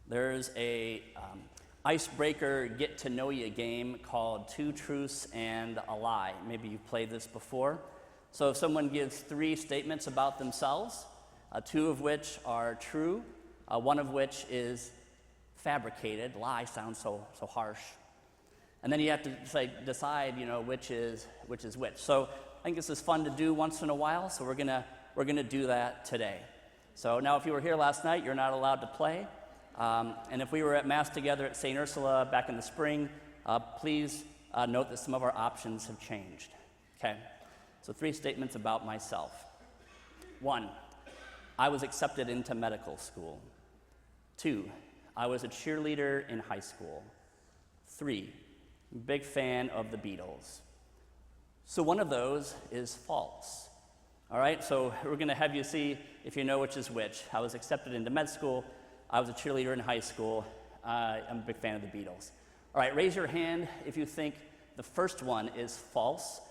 There's a icebreaker get-to-know-you game called Two Truths and a Lie. Maybe you've played this before. So if someone gives 3 statements about themselves, 2 of which are true, 1 of which is fabricated. Lie sounds so harsh. And then you have to decide, which is which. So I think this is fun to do once in a while, so we're gonna do that today. So now if you were here last night, you're not allowed to play. And if we were at Mass together at St. Ursula back in the spring, please note that some of our options have changed. Okay, so 3 statements about myself. 1, I was accepted into medical school. 2, I was a cheerleader in high school. 3, big fan of the Beatles. So one of those is false. All right, so we're going to have you see if you know which is which. I was accepted into med school. I was a cheerleader in high school. I'm a big fan of the Beatles. All right, raise your hand if you think the first one is false,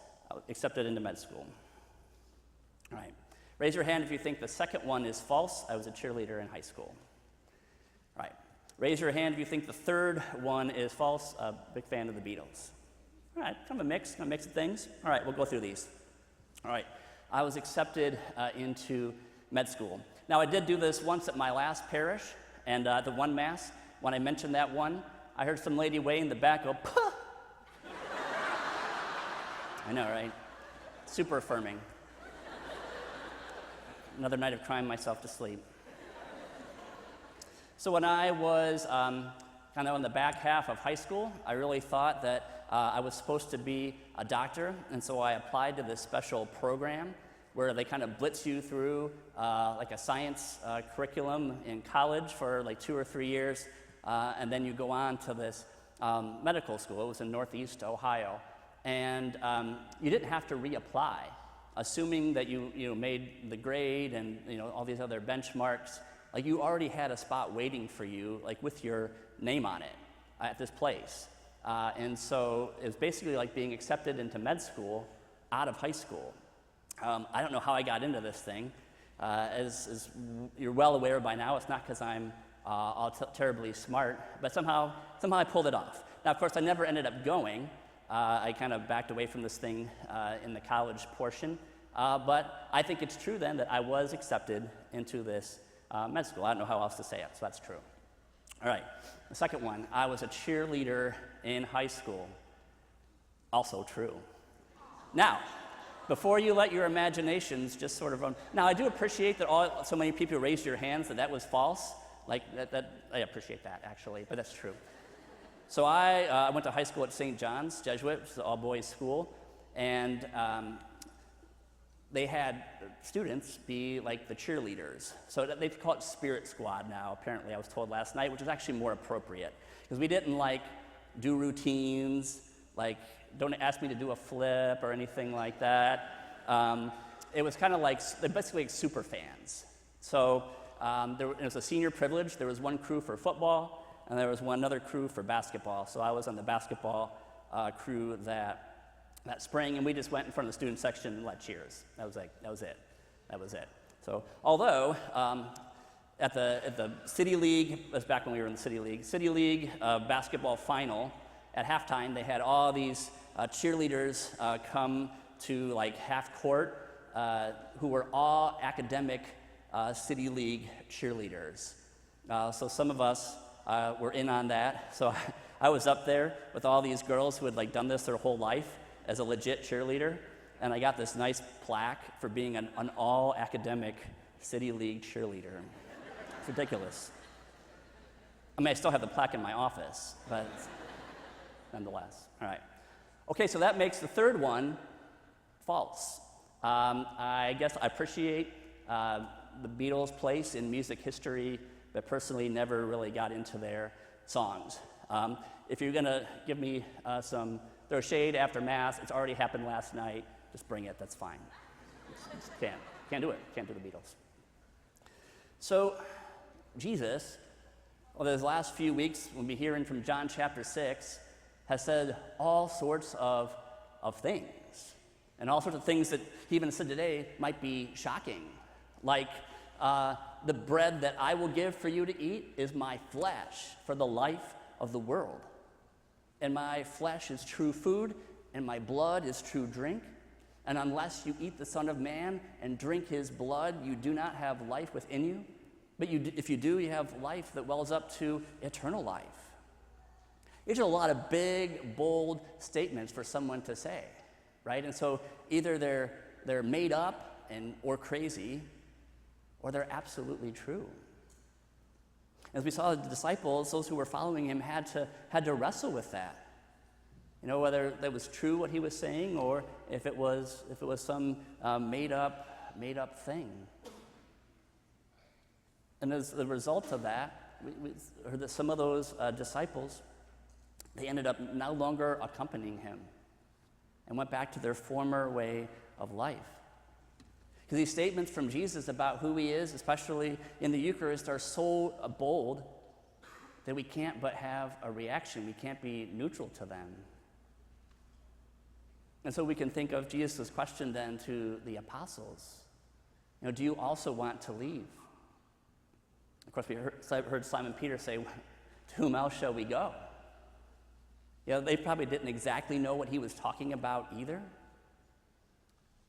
accepted into med school. All right, raise your hand if you think the second one is false. I was a cheerleader in high school. All right, raise your hand if you think the third one is false, a big fan of the Beatles. All right, kind of a mix of things. All right, we'll go through these. All right, I was accepted into med school. Now, I did do this once at my last parish, and the one Mass, when I mentioned that one, I heard some lady way in the back go, "Puh!" I know, right? Super affirming. Another night of crying myself to sleep. So when I was kind of in the back half of high school, I really thought that I was supposed to be a doctor, and so I applied to this special program where they kind of blitz you through like a science curriculum in college for like 2 or 3 years, and then you go on to this medical school. It was in Northeast Ohio, and you didn't have to reapply, assuming that you made the grade and all these other benchmarks. Like you already had a spot waiting for you, like with your name on it at this place, and so it was basically like being accepted into med school out of high school. I don't know how I got into this thing. As you're well aware by now, it's not because I'm all terribly smart, but somehow I pulled it off. Now, of course, I never ended up going. I kind of backed away from this thing in the college portion, but I think it's true then that I was accepted into this med school. I don't know how else to say it, so that's true. All right, the second one, I was a cheerleader in high school. Also true. Now, before you let your imaginations just sort of run. Now, I do appreciate that so many people raised your hands that was false. Like, I appreciate that, actually, but that's true. So I went to high school at St. John's Jesuit, which is an all-boys school, and they had students be like the cheerleaders. So they call it Spirit Squad now, apparently, I was told last night, which is actually more appropriate, because we didn't do routines, don't ask me to do a flip or anything like that. It was kind of they're basically like super fans. So it was a senior privilege. There was one crew for football, and there was another crew for basketball. So I was on the basketball crew that spring, and we just went in front of the student section and led cheers. That was it. So although at the City League, that's back when we were in the City League basketball final, at halftime, they had all these cheerleaders come to half court who were all academic City League cheerleaders. So some of us were in on that. So I was up there with all these girls who had done this their whole life as a legit cheerleader, and I got this nice plaque for being an all academic City League cheerleader. It's ridiculous. I mean, I still have the plaque in my office, but nonetheless. All right. Okay, so that makes the third one false. I guess I appreciate the Beatles' place in music history, but personally never really got into their songs. If you're going to give me throw shade after Mass, it's already happened last night, just bring it, that's fine. Just can't do it, can't do the Beatles. So, Jesus, those last few weeks, we'll be hearing from John chapter 6, has said all sorts of things. And all sorts of things that he even said today might be shocking. Like the bread that I will give for you to eat is my flesh for the life of the world. And my flesh is true food, and my blood is true drink. And unless you eat the Son of Man and drink his blood, you do not have life within you. But if you do, you have life that wells up to eternal life. These are a lot of big, bold statements for someone to say, right? And so either they're made up or crazy, or they're absolutely true. As we saw, the disciples, those who were following him, had to wrestle with that. You know, whether that was true what he was saying, or if it was some made up thing. And as the result of that, we heard that some of those disciples, they ended up no longer accompanying him and went back to their former way of life. Because these statements from Jesus about who he is, especially in the Eucharist, are so bold that we can't but have a reaction. We can't be neutral to them. And so we can think of Jesus' question then to the apostles. You know, do you also want to leave? Of course, we heard Simon Peter say, to whom else shall we go? You know, they probably didn't exactly know what he was talking about either.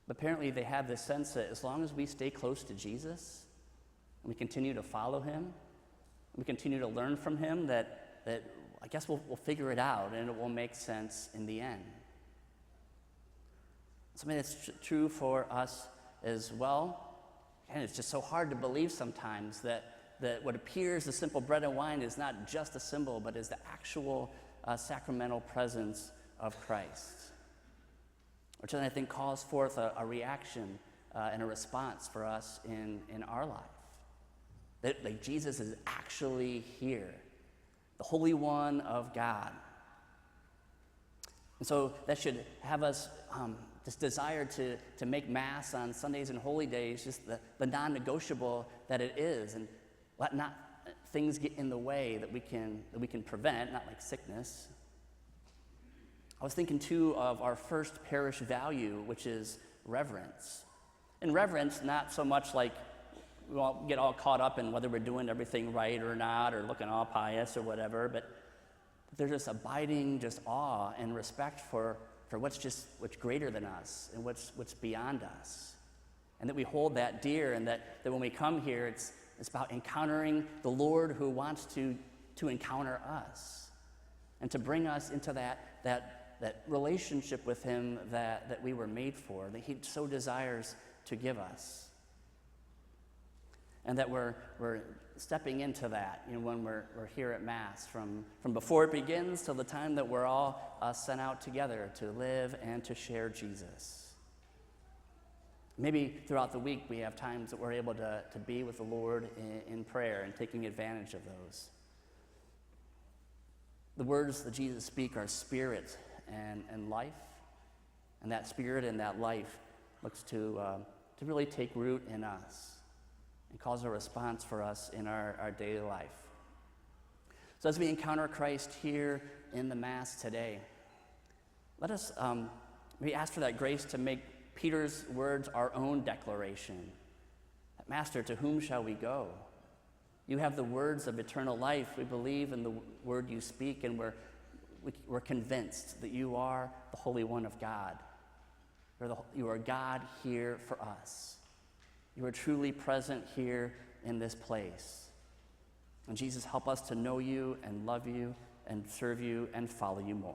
But apparently they have this sense that as long as we stay close to Jesus, and we continue to follow him, and we continue to learn from him, that I guess we'll figure it out, and it will make sense in the end. Something that's true for us as well. And it's just so hard to believe sometimes that what appears as simple bread and wine is not just a symbol, but is the actual sacramental presence of Christ. Which then I think calls forth a reaction and a response for us in our life. That Jesus is actually here, the Holy One of God. And so that should have us this desire to make Mass on Sundays and holy days just the non-negotiable that it is, and let not things get in the way that we can prevent, not like sickness. I was thinking too of our first parish value, which is reverence. And reverence, not so much like we won't get all caught up in whether we're doing everything right or not, or looking all pious or whatever, but there's this abiding just awe and respect for what's greater than us and what's beyond us. And that we hold that dear, and that when we come here, it's about encountering the Lord who wants to encounter us and to bring us into that relationship with him that we were made for, that he so desires to give us. And that we're stepping into that, you know, when we're here at Mass, from before it begins till the time that we're all sent out together to live and to share Jesus. Maybe throughout the week we have times that we're able to be with the Lord in prayer and taking advantage of those. The words that Jesus speaks are spirit and life, and that spirit and that life looks to really take root in us and cause a response for us in our daily life. So as we encounter Christ here in the Mass today, let us we ask for that grace to make Peter's words our own declaration. Master, to whom shall we go? You have the words of eternal life. We believe in the word you speak, and we're convinced that you are the Holy One of God. You are God here for us. You are truly present here in this place. And Jesus, help us to know you and love you and serve you and follow you more.